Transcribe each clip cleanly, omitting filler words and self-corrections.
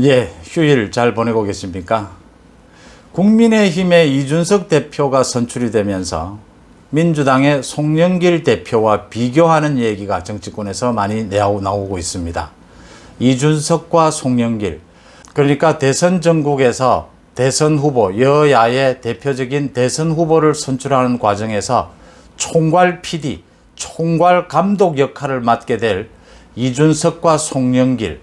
예, 휴일 잘 보내고 계십니까? 국민의힘의 이준석 대표가 선출이 되면서 민주당의 송영길 대표와 비교하는 얘기가 정치권에서 많이 나오고 있습니다. 이준석과 송영길, 그러니까 대선 전국에서 대선 후보, 여야의 대표적인 대선 후보를 선출하는 과정에서 총괄 PD, 총괄 감독 역할을 맡게 될 이준석과 송영길의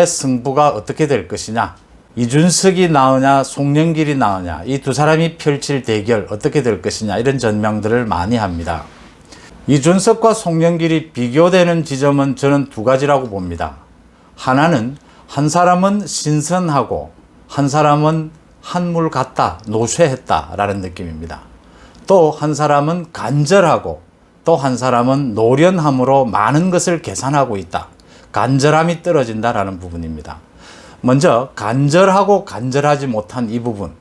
승부가 어떻게 될 것이냐, 이준석이 나으냐 송영길이 나으냐, 이 두 사람이 펼칠 대결 어떻게 될 것이냐, 이런 전망들을 많이 합니다. 이준석과 송영길이 비교되는 지점은 저는 두 가지라고 봅니다. 하나는 한 사람은 신선하고 한 사람은 한물 같다, 노쇠했다 라는 느낌입니다. 또 한 사람은 간절하고 또 한 사람은 노련함으로 많은 것을 계산하고 있다, 간절함이 떨어진다라는 부분입니다. 먼저 간절하고 간절하지 못한 이 부분,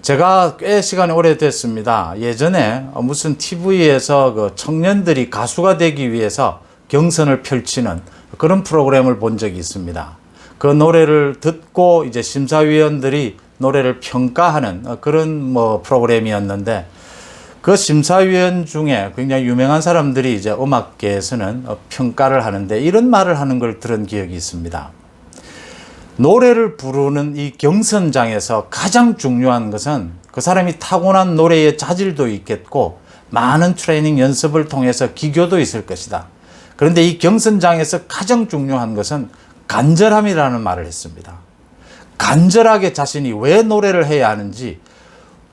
제가 꽤 시간이 오래됐습니다. 예전에 무슨 TV에서 그 청년들이 가수가 되기 위해서 경선을 펼치는 그런 프로그램을 본 적이 있습니다. 그 노래를 듣고 이제 심사위원들이 노래를 평가하는 그런 프로그램이었는데, 그 심사위원 중에 굉장히 유명한 사람들이 이제 음악계에서는 평가를 하는데 이런 말을 하는 걸 들은 기억이 있습니다. 노래를 부르는 이 경선장에서 가장 중요한 것은 그 사람이 타고난 노래의 자질도 있겠고 많은 트레이닝 연습을 통해서 기교도 있을 것이다. 그런데 이 경선장에서 가장 중요한 것은 간절함이라는 말을 했습니다. 간절하게 자신이 왜 노래를 해야 하는지,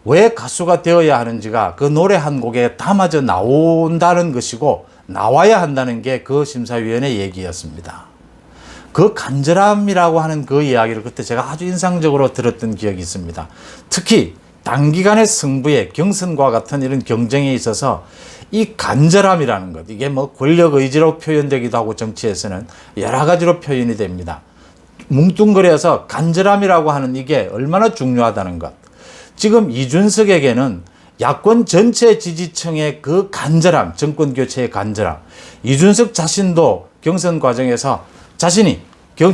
왜 가수가 되어야 하는지가 그 노래 한 곡에 담아져 나온다는 것이고, 나와야 한다는 게 그 심사위원의 얘기였습니다. 그 간절함이라고 하는 그 이야기를 그때 제가 아주 인상적으로 들었던 기억이 있습니다. 특히 단기간의 승부에, 경선과 같은 이런 경쟁에 있어서 이 간절함이라는 것, 이게 권력 의지로 표현되기도 하고 정치에서는 여러 가지로 표현이 됩니다. 뭉뚱그려서 간절함이라고 하는 이게 얼마나 중요하다는 것. 지금 이준석에게는 야권 전체 지지층의 그 간절함, 정권 교체의 간절함, 이준석 자신도 경선 과정에서 자신이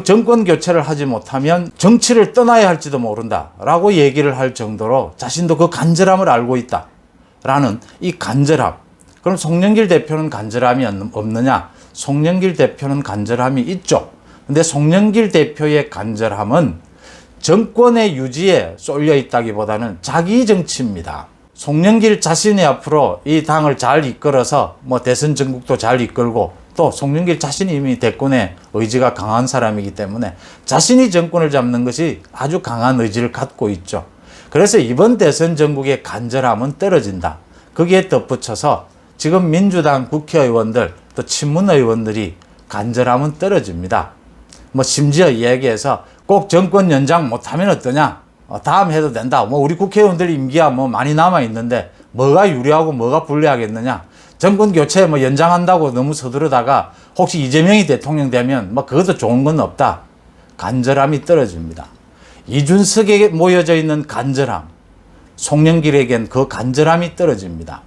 정권 교체를 하지 못하면 정치를 떠나야 할지도 모른다라고 얘기를 할 정도로 자신도 그 간절함을 알고 있다라는 이 간절함. 그럼 송영길 대표는 간절함이 없느냐? 송영길 대표는 간절함이 있죠. 근데 송영길 대표의 간절함은 정권의 유지에 쏠려 있다기보다는 자기 정치입니다. 송영길 자신이 앞으로 이 당을 잘 이끌어서 대선 전국도 잘 이끌고, 또 송영길 자신이 이미 대권에 의지가 강한 사람이기 때문에 자신이 정권을 잡는 것이 아주 강한 의지를 갖고 있죠. 그래서 이번 대선 전국의 간절함은 떨어진다. 거기에 덧붙여서 지금 민주당 국회의원들 또 친문의원들이 간절함은 떨어집니다. 심지어 이야기해서 꼭 정권 연장 못하면 어떠냐, 다음 해도 된다, 우리 국회의원들 임기가 많이 남아있는데 뭐가 유리하고 뭐가 불리하겠느냐, 정권 교체 연장한다고 너무 서두르다가 혹시 이재명이 대통령 되면 그것도 좋은 건 없다. 간절함이 떨어집니다. 이준석에게 모여져 있는 간절함, 송영길에겐 그 간절함이 떨어집니다.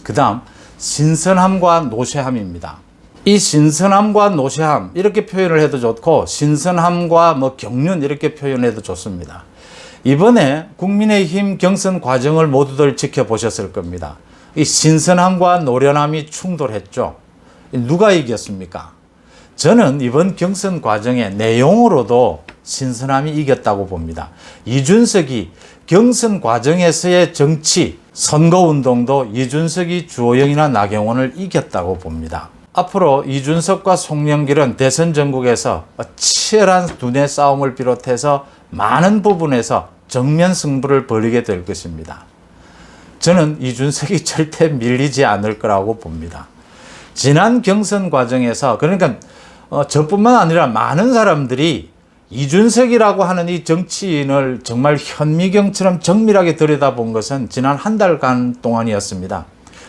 그 다음 신선함과 노쇠함입니다. 이 신선함과 노쇠함 이렇게 표현을 해도 좋고, 신선함과 경륜 이렇게 표현해도 좋습니다. 이번에 국민의힘 경선 과정을 모두들 지켜보셨을 겁니다. 이 신선함과 노련함이 충돌했죠. 누가 이겼습니까? 저는 이번 경선 과정의 내용으로도 신선함이 이겼다고 봅니다. 이준석이 경선 과정에서의 정치, 선거운동도 이준석이 주호영이나 나경원을 이겼다고 봅니다. 앞으로 이준석과 송영길은 대선 전국에서 치열한 두뇌 싸움을 비롯해서 많은 부분에서 정면 승부를 벌이게 될 것입니다. 저는 이준석이 절대 밀리지 않을 거라고 봅니다. 지난 경선 과정에서, 그러니까 저뿐만 아니라 많은 사람들이 이준석이라고 하는 이 정치인을 정말 현미경처럼 정밀하게 들여다본 것은 지난 한 달간 동안이었습니다.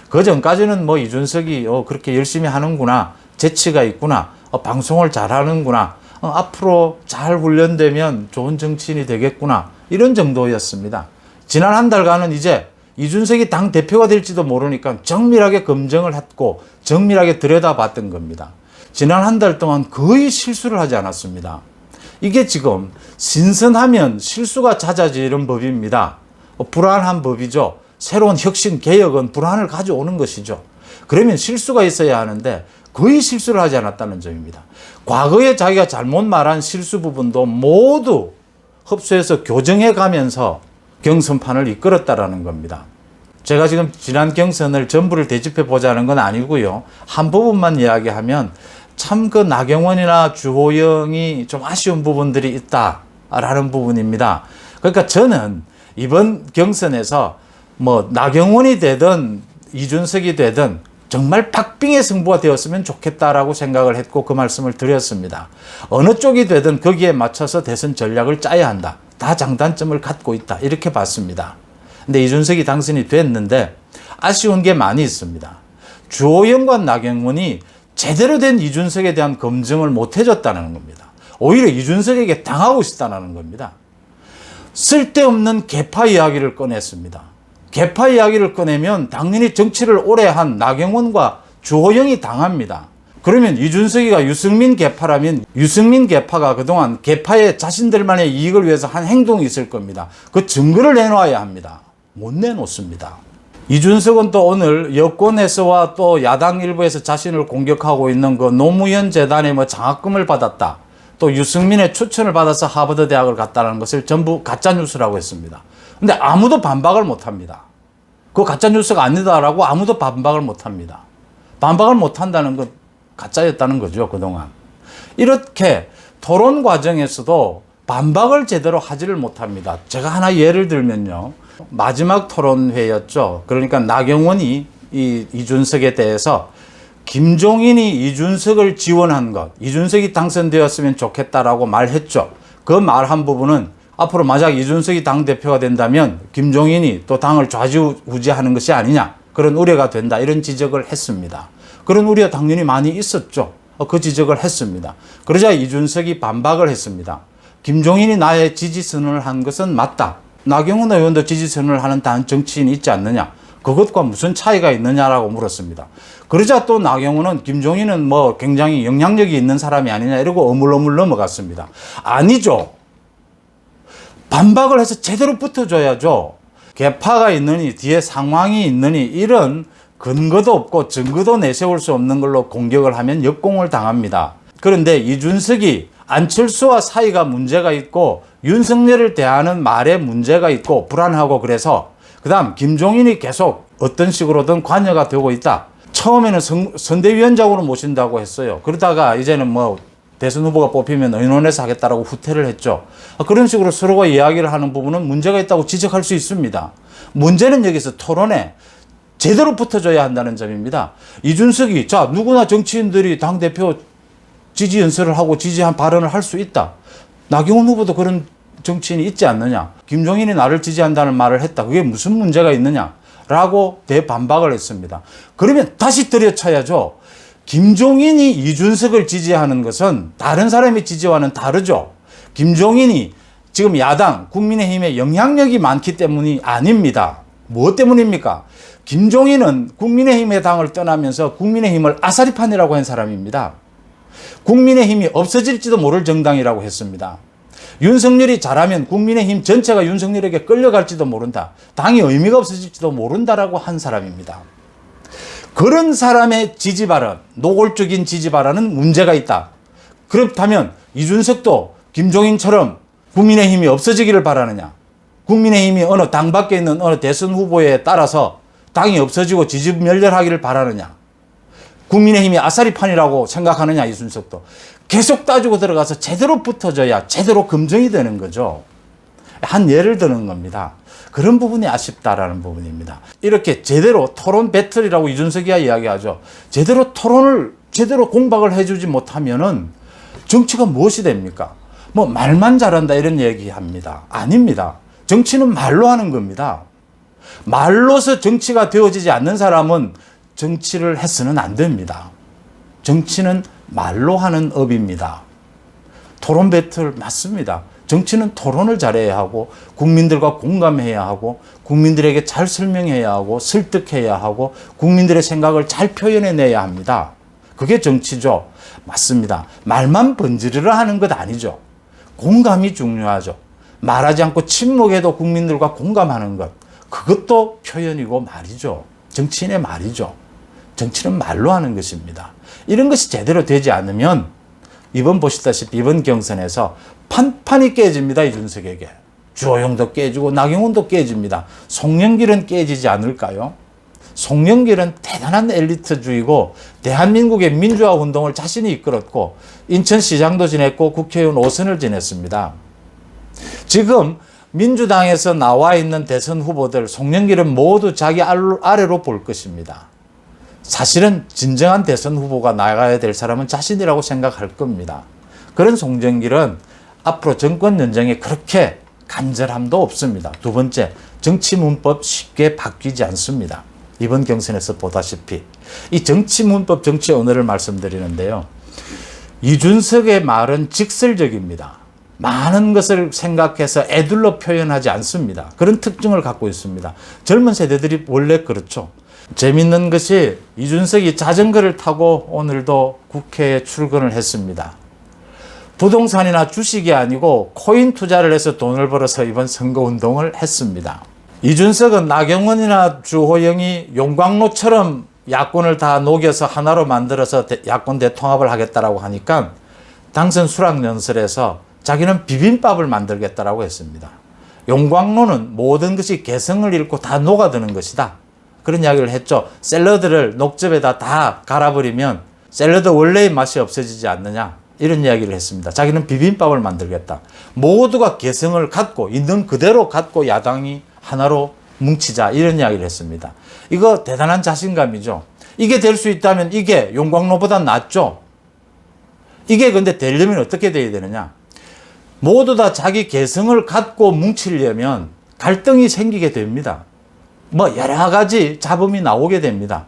그 전까지는 이준석이 그렇게 열심히 하는구나, 재치가 있구나, 방송을 잘하는구나, 앞으로 잘 훈련되면 좋은 정치인이 되겠구나, 이런 정도였습니다. 지난 한 달간은 이제 이준석이 당 대표가 될지도 모르니까 정밀하게 검증을 했고 정밀하게 들여다봤던 겁니다. 지난 한 달 동안 거의 실수를 하지 않았습니다. 이게 지금 신선하면 실수가 잦아지는 법입니다. 불안한 법이죠. 새로운 혁신, 개혁은 불안을 가져오는 것이죠. 그러면 실수가 있어야 하는데 거의 실수를 하지 않았다는 점입니다. 과거에 자기가 잘못 말한 실수 부분도 모두 흡수해서 교정해 가면서 경선판을 이끌었다라는 겁니다. 제가 지금 지난 경선을 전부를 되짚해 보자는 건 아니고요. 한 부분만 이야기하면 참 그 나경원이나 주호영이 좀 아쉬운 부분들이 있다라는 부분입니다. 그러니까 저는 이번 경선에서 뭐 나경원이 되든 이준석이 되든 정말 박빙의 승부가 되었으면 좋겠다라고 생각을 했고 그 말씀을 드렸습니다. 어느 쪽이 되든 거기에 맞춰서 대선 전략을 짜야 한다. 다 장단점을 갖고 있다. 이렇게 봤습니다. 근데 이준석이 당선이 됐는데 아쉬운 게 많이 있습니다. 주호영과 나경원이 제대로 된 이준석에 대한 검증을 못 해줬다는 겁니다. 오히려 이준석에게 당하고 있다는 겁니다. 쓸데없는 계파 이야기를 꺼냈습니다. 계파 이야기를 꺼내면 당연히 정치를 오래 한 나경원과 주호영이 당합니다. 그러면 이준석이가 유승민 계파라면 유승민 계파가 그동안 계파의 자신들만의 이익을 위해서 한 행동이 있을 겁니다. 그 증거를 내놓아야 합니다. 못 내놓습니다. 이준석은 또 오늘 여권에서와 또 야당 일부에서 자신을 공격하고 있는 그 노무현 재단의 뭐 장학금을 받았다. 또 유승민의 추천을 받아서 하버드 대학을 갔다는 것을 전부 가짜뉴스라고 했습니다. 근데 아무도 반박을 못 합니다. 그거 가짜뉴스가 아니다라고 아무도 반박을 못 합니다. 반박을 못 한다는 건 가짜였다는 거죠, 그동안. 이렇게 토론 과정에서도 반박을 제대로 하지를 못합니다. 제가 하나 예를 들면요. 마지막 토론회였죠. 그러니까 나경원이 이준석에 대해서 김종인이 이준석을 지원한 것, 이준석이 당선되었으면 좋겠다라고 말했죠. 그 말한 부분은 앞으로 만약 이준석이 당대표가 된다면 김종인이 또 당을 좌지우지하는 것이 아니냐, 그런 우려가 된다, 이런 지적을 했습니다. 그런 우려 당연히 많이 있었죠. 그 지적을 했습니다. 그러자 이준석이 반박을 했습니다. 김종인이 나의 지지선언을 한 것은 맞다. 나경원 의원도 지지선언을 하는 다른 정치인이 있지 않느냐. 그것과 무슨 차이가 있느냐라고 물었습니다. 그러자 또 나경원은 김종인은 뭐 굉장히 영향력이 있는 사람이 아니냐 이러고 어물어물 넘어갔습니다. 아니죠. 반박을 해서 제대로 붙어줘야죠. 계파가 있느니 뒤에 상황이 있느니 이런 근거도 없고 증거도 내세울 수 없는 걸로 공격을 하면 역공을 당합니다. 그런데 이준석이 안철수와 사이가 문제가 있고 윤석열을 대하는 말에 문제가 있고 불안하고 그래서 그다음 김종인이 계속 어떤 식으로든 관여가 되고 있다. 처음에는 선대위원장으로 모신다고 했어요. 그러다가 이제는 뭐 대선 후보가 뽑히면 의논해서 하겠다라고 후퇴를 했죠. 그런 식으로 서로가 이야기를 하는 부분은 문제가 있다고 지적할 수 있습니다. 문제는 여기서 토론에 제대로 붙어줘야 한다는 점입니다. 이준석이 자 누구나 정치인들이 당대표 지지 연설을 하고 지지한 발언을 할 수 있다. 나경원 후보도 그런 정치인이 있지 않느냐. 김종인이 나를 지지한다는 말을 했다. 그게 무슨 문제가 있느냐. 라고 대반박을 했습니다. 그러면 다시 들여쳐야죠. 김종인이 이준석을 지지하는 것은 다른 사람의 지지와는 다르죠. 김종인이 지금 야당 국민의힘에 영향력이 많기 때문이 아닙니다. 무엇 때문입니까? 김종인은 국민의힘의 당을 떠나면서 국민의힘을 아사리판이라고 한 사람입니다. 국민의힘이 없어질지도 모를 정당이라고 했습니다. 윤석열이 잘하면 국민의힘 전체가 윤석열에게 끌려갈지도 모른다. 당이 의미가 없어질지도 모른다라고 한 사람입니다. 그런 사람의 지지 발언, 노골적인 지지 발언은 문제가 있다. 그렇다면 이준석도 김종인처럼 국민의힘이 없어지기를 바라느냐? 국민의힘이 어느 당 밖에 있는 어느 대선 후보에 따라서 당이 없어지고 지지멸렬하기를 바라느냐? 국민의힘이 아사리판이라고 생각하느냐, 이준석도. 계속 따지고 들어가서 제대로 붙어져야 제대로 검증이 되는 거죠. 한 예를 드는 겁니다. 그런 부분이 아쉽다라는 부분입니다. 이렇게 제대로 토론 배틀이라고 이준석이야 이야기하죠. 제대로 토론을, 제대로 공박을 해주지 못하면은 정치가 무엇이 됩니까? 뭐 말만 잘한다 이런 얘기합니다. 아닙니다. 정치는 말로 하는 겁니다. 말로서 정치가 되어지지 않는 사람은 정치를 해서는 안 됩니다. 정치는 말로 하는 업입니다. 토론 배틀 맞습니다. 정치는 토론을 잘해야 하고 국민들과 공감해야 하고 국민들에게 잘 설명해야 하고 설득해야 하고 국민들의 생각을 잘 표현해내야 합니다. 그게 정치죠. 맞습니다. 말만 번지르르 하는 것 아니죠. 공감이 중요하죠. 말하지 않고 침묵해도 국민들과 공감하는 것. 그것도 표현이고 말이죠. 정치인의 말이죠. 정치는 말로 하는 것입니다. 이런 것이 제대로 되지 않으면 이번 보시다시피 이번 경선에서 판판이 깨집니다. 이준석에게. 주호영도 깨지고 나경원도 깨집니다. 송영길은 깨지지 않을까요? 송영길은 대단한 엘리트주의고 대한민국의 민주화 운동을 자신이 이끌었고 인천시장도 지냈고 국회의원 5선을 지냈습니다. 지금 민주당에서 나와 있는 대선 후보들 송영길은 모두 자기 아래로 볼 것입니다. 사실은 진정한 대선 후보가 나가야 될 사람은 자신이라고 생각할 겁니다. 그런 송영길은 앞으로 정권 연정에 그렇게 간절함도 없습니다. 두 번째, 정치 문법 쉽게 바뀌지 않습니다. 이번 경선에서 보다시피 이 정치 문법, 정치 언어를 말씀드리는데요. 이준석의 말은 직설적입니다. 많은 것을 생각해서 애둘러 표현하지 않습니다. 그런 특징을 갖고 있습니다. 젊은 세대들이 원래 그렇죠. 재밌는 것이 이준석이 자전거를 타고 오늘도 국회에 출근을 했습니다. 부동산이나 주식이 아니고 코인 투자를 해서 돈을 벌어서 이번 선거운동을 했습니다. 이준석은 나경원이나 주호영이 용광로처럼 야권을 다 녹여서 하나로 만들어서 야권 대통합을 하겠다라고 하니까 당선 수락연설에서 자기는 비빔밥을 만들겠다라고 했습니다. 용광로는 모든 것이 개성을 잃고 다 녹아드는 것이다. 그런 이야기를 했죠. 샐러드를 녹즙에다 다 갈아버리면 샐러드 원래의 맛이 없어지지 않느냐. 이런 이야기를 했습니다. 자기는 비빔밥을 만들겠다. 모두가 개성을 갖고 있는 그대로 갖고 야당이 하나로 뭉치자. 이런 이야기를 했습니다. 이거 대단한 자신감이죠. 이게 될 수 있다면 이게 용광로보다 낫죠. 이게 근데 되려면 어떻게 돼야 되느냐. 모두 다 자기 개성을 갖고 뭉치려면 갈등이 생기게 됩니다. 뭐 여러 가지 잡음이 나오게 됩니다.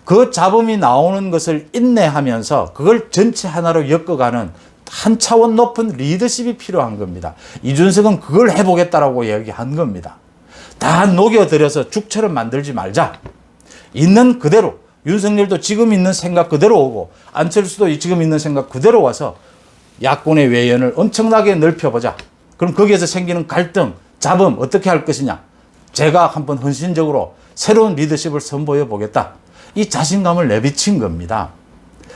그 잡음이 나오는 것을 인내하면서 그걸 전체 하나로 엮어가는 한 차원 높은 리더십이 필요한 겁니다. 이준석은 그걸 해보겠다라고 이야기한 겁니다. 다 녹여들여서 죽처럼 만들지 말자. 있는 그대로 윤석열도 지금 있는 생각 그대로 오고 안철수도 지금 있는 생각 그대로 와서 야권의 외연을 엄청나게 넓혀보자. 그럼 거기에서 생기는 갈등, 잡음 어떻게 할 것이냐. 제가 한번 헌신적으로 새로운 리더십을 선보여 보겠다. 이 자신감을 내비친 겁니다.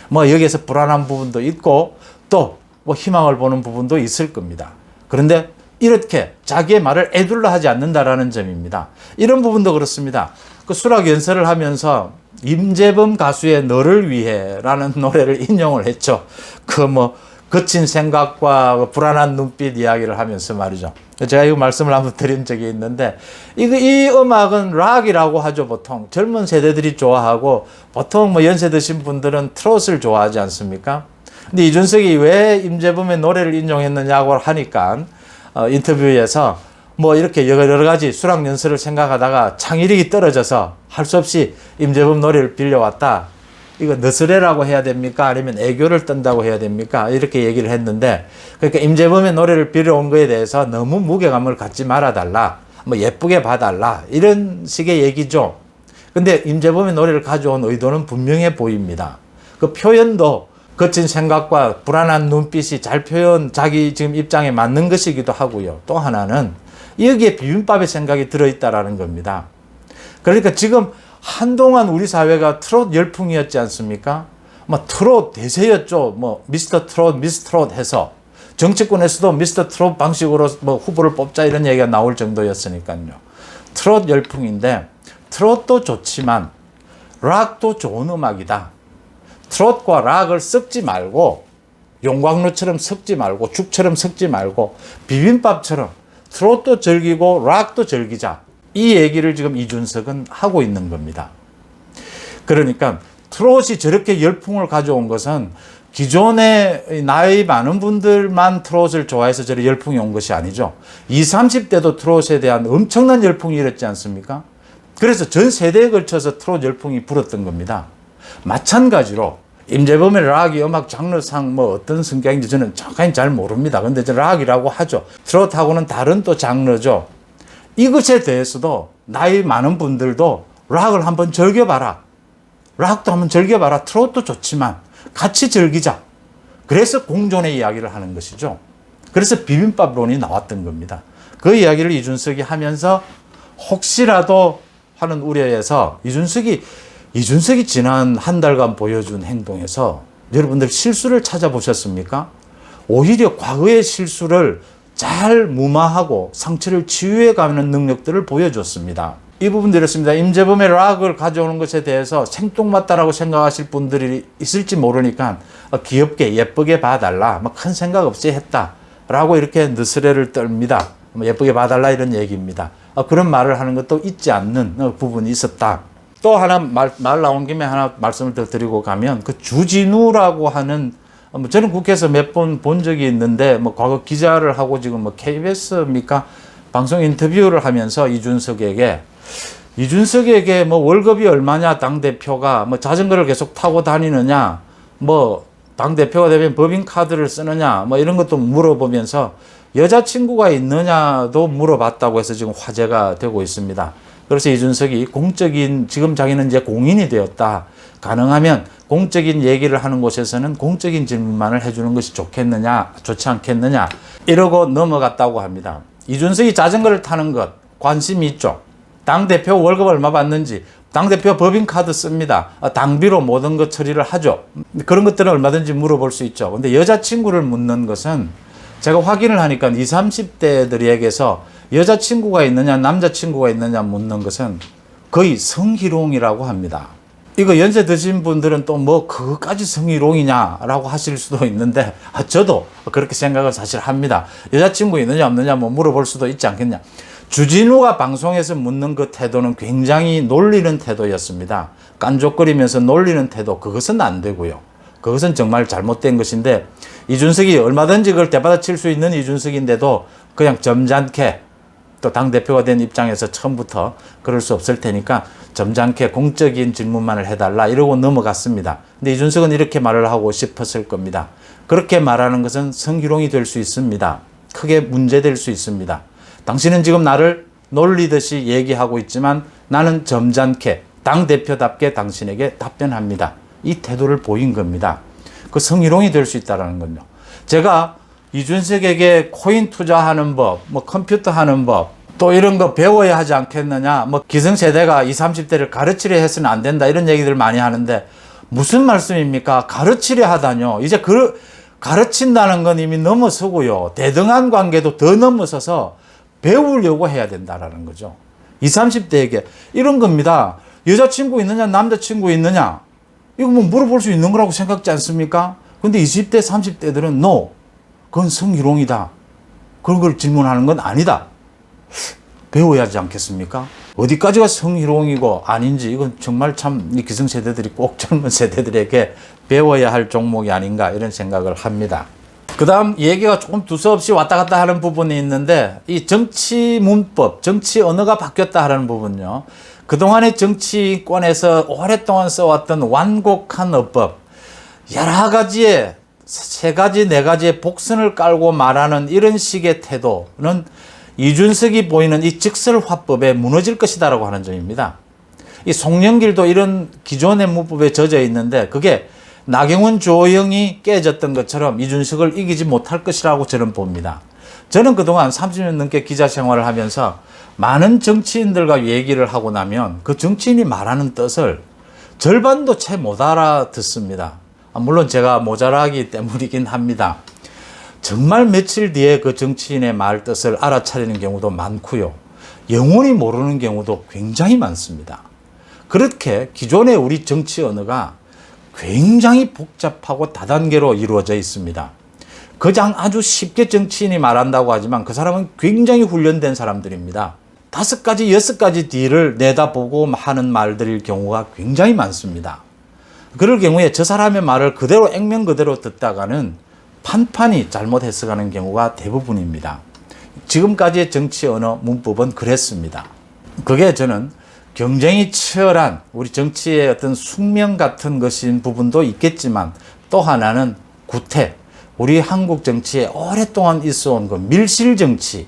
뭐 여기에서 불안한 부분도 있고 또 뭐 희망을 보는 부분도 있을 겁니다. 그런데 이렇게 자기의 말을 애둘러 하지 않는다라는 점입니다. 이런 부분도 그렇습니다. 그 수락 연설을 하면서 임재범 가수의 너를 위해라는 노래를 인용을 했죠. 그 뭐 거친 생각과 불안한 눈빛 이야기를 하면서 말이죠. 제가 이 말씀을 한번 드린 적이 있는데 이 음악은 락이라고 하죠. 보통 젊은 세대들이 좋아하고 보통 뭐 연세 드신 분들은 트롯을 좋아하지 않습니까? 근데 이준석이 왜 임재범의 노래를 인용했느냐고 하니까 인터뷰에서 뭐 이렇게 여러 가지 수락 연설을 생각하다가 창의력이 떨어져서 할 수 없이 임재범 노래를 빌려왔다. 이거 너스레라고 해야 됩니까? 아니면 애교를 떤다고 해야 됩니까? 이렇게 얘기를 했는데, 그러니까 임재범의 노래를 빌려온 거에 대해서 너무 무게감을 갖지 말아달라. 뭐 예쁘게 봐달라. 이런 식의 얘기죠. 근데 임재범의 노래를 가져온 의도는 분명해 보입니다. 그 표현도 거친 생각과 불안한 눈빛이 잘 자기 지금 입장에 맞는 것이기도 하고요. 또 하나는 여기에 비빔밥의 생각이 들어있다라는 겁니다. 그러니까 지금 한동안 우리 사회가 트롯 열풍이었지 않습니까? 뭐 트롯 대세였죠. 뭐 미스터 트롯, 미스 트롯 해서 정치권에서도 미스터 트롯 방식으로 뭐 후보를 뽑자 이런 얘기가 나올 정도였으니까요. 트롯 열풍인데 트롯도 좋지만 락도 좋은 음악이다. 트롯과 락을 섞지 말고 용광로처럼 섞지 말고 죽처럼 섞지 말고 비빔밥처럼 트롯도 즐기고 락도 즐기자. 이 얘기를 지금 이준석은 하고 있는 겁니다. 그러니까 트롯이 저렇게 열풍을 가져온 것은 기존에 나이 많은 분들만 트롯을 좋아해서 저런 열풍이 온 것이 아니죠. 20, 30대도 트롯에 대한 엄청난 열풍이 일었지 않습니까? 그래서 전 세대에 걸쳐서 트롯 열풍이 불었던 겁니다. 마찬가지로 임재범의 락이 음악 장르상 뭐 어떤 성격인지 저는 정확히 잘 모릅니다. 근데 저 락이라고 하죠. 트롯하고는 다른 또 장르죠. 이것에 대해서도 나이 많은 분들도 락을 한번 즐겨봐라. 락도 한번 즐겨봐라. 트롯도 좋지만 같이 즐기자. 그래서 공존의 이야기를 하는 것이죠. 그래서 비빔밥론이 나왔던 겁니다. 그 이야기를 이준석이 하면서 혹시라도 하는 우려에서 이준석이 지난 한 달간 보여준 행동에서 여러분들 실수를 찾아보셨습니까? 오히려 과거의 실수를 잘 무마하고 상처를 치유해가는 능력들을 보여줬습니다. 이 부분들이었습니다. 임재범의 락을 가져오는 것에 대해서 생뚱맞다라고 생각하실 분들이 있을지 모르니까 귀엽게 예쁘게 봐달라, 큰 생각 없이 했다라고 이렇게 느스레를 떨입니다. 예쁘게 봐달라 이런 얘기입니다. 그런 말을 하는 것도 있지 않는 부분이 있었다. 또 하나 말 나온 김에 하나 말씀을 더 드리고 가면 그 주진우라고 하는 저는 국회에서 몇 번 본 적이 있는데 과거 기자를 하고 지금 KBS입니까? 방송 인터뷰를 하면서 이준석에게 월급이 얼마냐, 당대표가 자전거를 계속 타고 다니느냐, 당대표가 되면 법인카드를 쓰느냐, 이런 것도 물어보면서 여자친구가 있느냐도 물어봤다고 해서 지금 화제가 되고 있습니다. 그래서 이준석이 지금 자기는 이제 공인이 되었다. 가능하면 공적인 얘기를 하는 곳에서는 공적인 질문만을 해주는 것이 좋지 않겠느냐, 이러고 넘어갔다고 합니다. 이준석이 자전거를 타는 것 관심이 있죠. 당대표 월급 얼마 받는지, 당대표 법인카드 씁니다. 당비로 모든 것 처리를 하죠. 그런 것들은 얼마든지 물어볼 수 있죠. 근데 여자친구를 묻는 것은 제가 확인을 하니까 20, 30대들에게서 여자친구가 있느냐, 남자친구가 있느냐 묻는 것은 거의 성희롱이라고 합니다. 이거 연세 드신 분들은 또 그거까지 성희롱이냐라고 하실 수도 있는데, 저도 그렇게 생각을 사실 합니다. 여자친구 있느냐 없느냐 물어볼 수도 있지 않겠냐. 주진우가 방송에서 묻는 그 태도는 굉장히 놀리는 태도였습니다. 깐족거리면서 놀리는 태도, 그것은 안 되고요. 그것은 정말 잘못된 것인데, 이준석이 얼마든지 그걸 대받아칠 수 있는 이준석인데도 그냥 점잖게, 또 당대표가 된 입장에서 처음부터 그럴 수 없을 테니까 점잖게 공적인 질문만을 해달라 이러고 넘어갔습니다. 근데 이준석은 이렇게 말을 하고 싶었을 겁니다. 그렇게 말하는 것은 성희롱이 될 수 있습니다. 크게 문제될 수 있습니다. 당신은 지금 나를 놀리듯이 얘기하고 있지만 나는 점잖게 당대표답게 당신에게 답변합니다. 이 태도를 보인 겁니다. 그 성희롱이 될 수 있다는 건요. 제가 이준석에게 코인 투자하는 법, 컴퓨터 하는 법, 또 이런 거 배워야 하지 않겠느냐, 기성세대가 20, 30대를 가르치려 해서는 안 된다, 이런 얘기들 많이 하는데 무슨 말씀입니까? 가르치려 하다뇨. 이제 가르친다는 건 이미 넘어서고요. 대등한 관계도 더 넘어서서 배우려고 해야 된다라는 거죠. 20, 30대에게 이런 겁니다. 여자친구 있느냐, 남자친구 있느냐, 이거 물어볼 수 있는 거라고 생각지 않습니까? 근데 20대, 30대들은 no, 그건 성희롱이다, 그런 걸 질문하는 건 아니다, 배워야 하지 않겠습니까? 어디까지가 성희롱이고 아닌지, 이건 정말 참 이 기성세대들이 꼭 젊은 세대들에게 배워야 할 종목이 아닌가, 이런 생각을 합니다. 그 다음 얘기가 조금 두서없이 왔다 갔다 하는 부분이 있는데, 이 정치 문법, 정치 언어가 바뀌었다 하는 부분요. 그동안의 정치권에서 오랫동안 써왔던 완곡한 어법, 여러 가지의, 3가지, 4가지의 복선을 깔고 말하는 이런 식의 태도는 이준석이 보이는 이 직설화법에 무너질 것이다라고 하는 점입니다. 이 송영길도 이런 기존의 문법에 젖어 있는데, 그게 나경원, 조영이 깨졌던 것처럼 이준석을 이기지 못할 것이라고 저는 봅니다. 저는 그동안 30년 넘게 기자 생활을 하면서 많은 정치인들과 얘기를 하고 나면 그 정치인이 말하는 뜻을 절반도 채 못 알아듣습니다. 물론 제가 모자라기 때문이긴 합니다. 정말 며칠 뒤에 그 정치인의 말 뜻을 알아차리는 경우도 많고요. 영원히 모르는 경우도 굉장히 많습니다. 그렇게 기존의 우리 정치 언어가 굉장히 복잡하고 다단계로 이루어져 있습니다. 그냥 아주 쉽게 정치인이 말한다고 하지만 그 사람은 굉장히 훈련된 사람들입니다. 5가지, 6가지 뒤를 내다보고 하는 말들일 경우가 굉장히 많습니다. 그럴 경우에 저 사람의 말을 그대로 액면 그대로 듣다가는 판판이 잘못 해석하는 경우가 대부분입니다. 지금까지의 정치 언어 문법은 그랬습니다. 그게 저는 경쟁이 치열한 우리 정치의 어떤 숙명 같은 것인 부분도 있겠지만, 또 하나는 구태, 우리 한국 정치에 오랫동안 있어온 그 밀실 정치의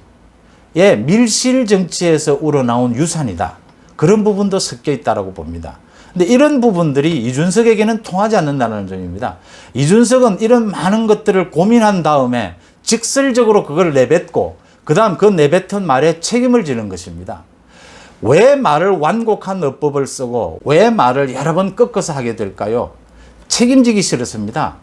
밀실 정치에서 우러나온 유산이다, 그런 부분도 섞여 있다고 봅니다. 근데 이런 부분들이 이준석에게는 통하지 않는다는 점입니다. 이준석은 이런 많은 것들을 고민한 다음에 직설적으로 그걸 내뱉고 그 다음 그 내뱉은 말에 책임을 지는 것입니다. 왜 말을 완곡한 어법을 쓰고 왜 말을 여러 번 꺾어서 하게 될까요? 책임지기 싫었습니다.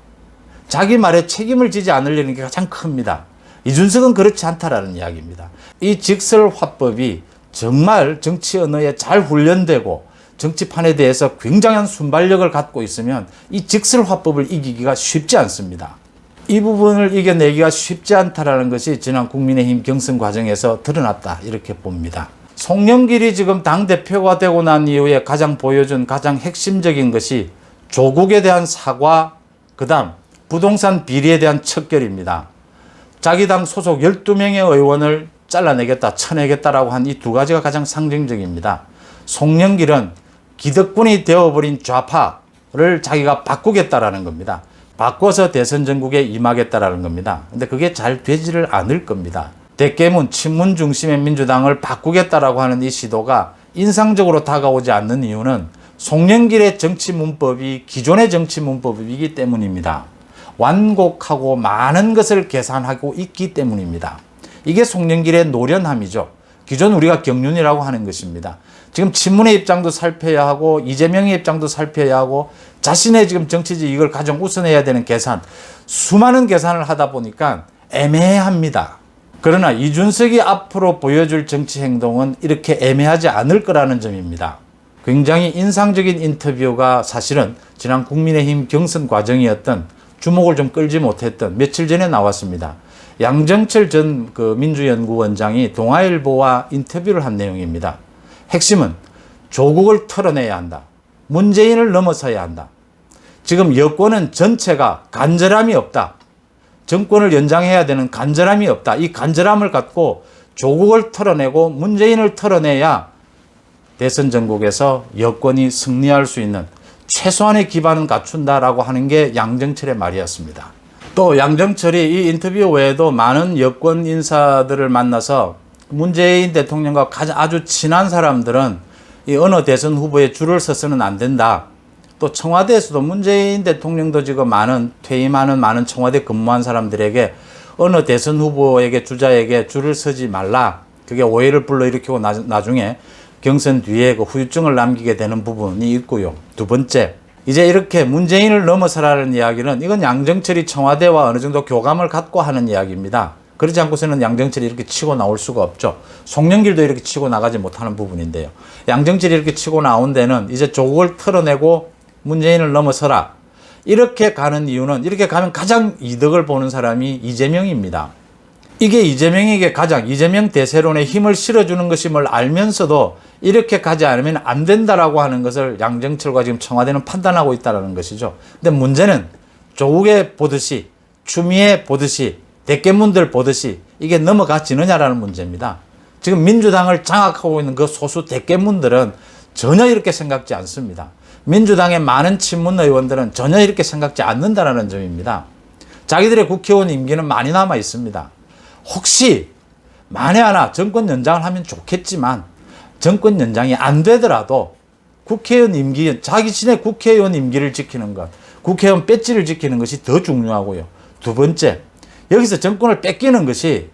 자기 말에 책임을 지지 않으려는 게 가장 큽니다. 이준석은 그렇지 않다라는 이야기입니다. 이 직설화법이 정말 정치 언어에 잘 훈련되고 정치판에 대해서 굉장한 순발력을 갖고 있으면 이 직설화법을 이기기가 쉽지 않습니다. 이 부분을 이겨내기가 쉽지 않다라는 것이 지난 국민의힘 경선 과정에서 드러났다 이렇게 봅니다. 송영길이 지금 당대표가 되고 난 이후에 보여준 가장 핵심적인 것이 조국에 대한 사과, 그 다음 부동산 비리에 대한 척결입니다. 자기 당 소속 12명의 의원을 잘라내겠다, 쳐내겠다라고 한 이 두 가지가 가장 상징적입니다. 송영길은 기득권이 되어버린 좌파를 자기가 바꾸겠다라는 겁니다. 바꿔서 대선 전국에 임하겠다라는 겁니다. 근데 그게 잘 되지를 않을 겁니다. 대깨문, 친문 중심의 민주당을 바꾸겠다라고 하는 이 시도가 인상적으로 다가오지 않는 이유는 송영길의 정치 문법이 기존의 정치 문법이기 때문입니다. 완곡하고 많은 것을 계산하고 있기 때문입니다. 이게 송영길의 노련함이죠. 기존 우리가 경륜이라고 하는 것입니다. 지금 친문의 입장도 살펴야 하고 이재명의 입장도 살펴야 하고 자신의 지금 정치적 이익을 가장 우선해야 되는 계산, 수많은 계산을 하다 보니까 애매합니다. 그러나 이준석이 앞으로 보여줄 정치 행동은 이렇게 애매하지 않을 거라는 점입니다. 굉장히 인상적인 인터뷰가 사실은 지난 국민의힘 경선 과정이었던 주목을 좀 끌지 못했던 며칠 전에 나왔습니다. 양정철 전 민주연구원장이 동아일보와 인터뷰를 한 내용입니다. 핵심은 조국을 털어내야 한다. 문재인을 넘어서야 한다. 지금 여권은 전체가 간절함이 없다. 정권을 연장해야 되는 간절함이 없다. 이 간절함을 갖고 조국을 털어내고 문재인을 털어내야 대선 전국에서 여권이 승리할 수 있는 최소한의 기반은 갖춘다라고 하는 게 양정철의 말이었습니다. 또 양정철이 이 인터뷰 외에도 많은 여권 인사들을 만나서 문재인 대통령과 아주 친한 사람들은 이 어느 대선 후보에 줄을 서서는 안 된다. 또 청와대에서도 문재인 대통령도 지금 퇴임하는 많은 청와대 근무한 사람들에게 어느 대선 후보에게 주자에게 줄을 서지 말라. 그게 오해를 불러일으키고 나중에 경선 뒤에 그 후유증을 남기게 되는 부분이 있고요. 두 번째, 이제 이렇게 문재인을 넘어서라는 이야기는 이건 양정철이 청와대와 어느 정도 교감을 갖고 하는 이야기입니다. 그렇지 않고서는 양정철이 이렇게 치고 나올 수가 없죠. 송영길도 이렇게 치고 나가지 못하는 부분인데요. 양정철이 이렇게 치고 나온 데는 이제 조국을 털어내고 문재인을 넘어서라. 이렇게 가는 이유는 이렇게 가면 가장 이득을 보는 사람이 이재명입니다. 이게 이재명에게 이재명 대세론에 힘을 실어주는 것임을 알면서도 이렇게 가지 않으면 안 된다라고 하는 것을 양정철과 지금 청와대는 판단하고 있다는 것이죠. 근데 문제는 조국에 보듯이, 추미애 보듯이, 대깨문들 보듯이 이게 넘어가지느냐라는 문제입니다. 지금 민주당을 장악하고 있는 그 소수 대깨문들은 전혀 이렇게 생각지 않습니다. 민주당의 많은 친문 의원들은 전혀 이렇게 생각지 않는다는 점입니다. 자기들의 국회의원 임기는 많이 남아 있습니다. 혹시 만에 하나 정권 연장을 하면 좋겠지만 정권 연장이 안 되더라도 국회의원 임기, 자기 신의 국회의원 임기를 지키는 것, 국회의원 배지를 지키는 것이 더 중요하고요. 두 번째, 여기서 정권을 뺏기는 것이,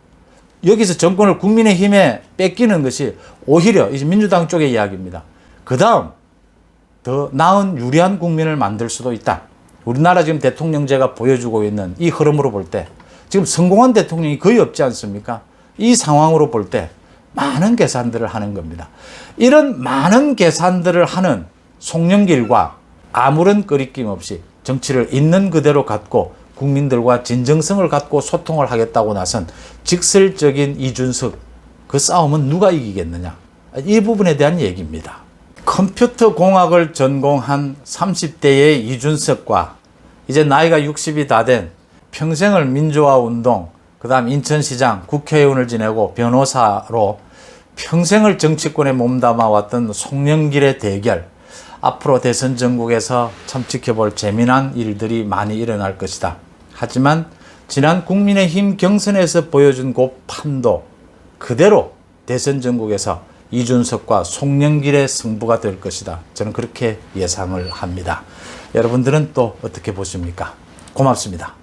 여기서 정권을 국민의힘에 뺏기는 것이 오히려 이제 민주당 쪽의 이야기입니다. 그 다음 더 나은 유리한 국민을 만들 수도 있다. 우리나라 지금 대통령제가 보여주고 있는 이 흐름으로 볼 때 지금 성공한 대통령이 거의 없지 않습니까? 이 상황으로 볼 때 많은 계산들을 하는 겁니다. 이런 많은 계산들을 하는 송영길과 아무런 끄리낌 없이 정치를 있는 그대로 갖고 국민들과 진정성을 갖고 소통을 하겠다고 나선 직설적인 이준석, 그 싸움은 누가 이기겠느냐? 이 부분에 대한 얘기입니다. 컴퓨터 공학을 전공한 30대의 이준석과 이제 나이가 60이 다 된 평생을 민주화 운동, 그 다음 인천시장, 국회의원을 지내고 변호사로 평생을 정치권에 몸담아 왔던 송영길의 대결, 앞으로 대선 전국에서 참 지켜볼 재미난 일들이 많이 일어날 것이다. 하지만 지난 국민의힘 경선에서 보여준 그 판도 그대로 대선 전국에서 이준석과 송영길의 승부가 될 것이다. 저는 그렇게 예상을 합니다. 여러분들은 또 어떻게 보십니까? 고맙습니다.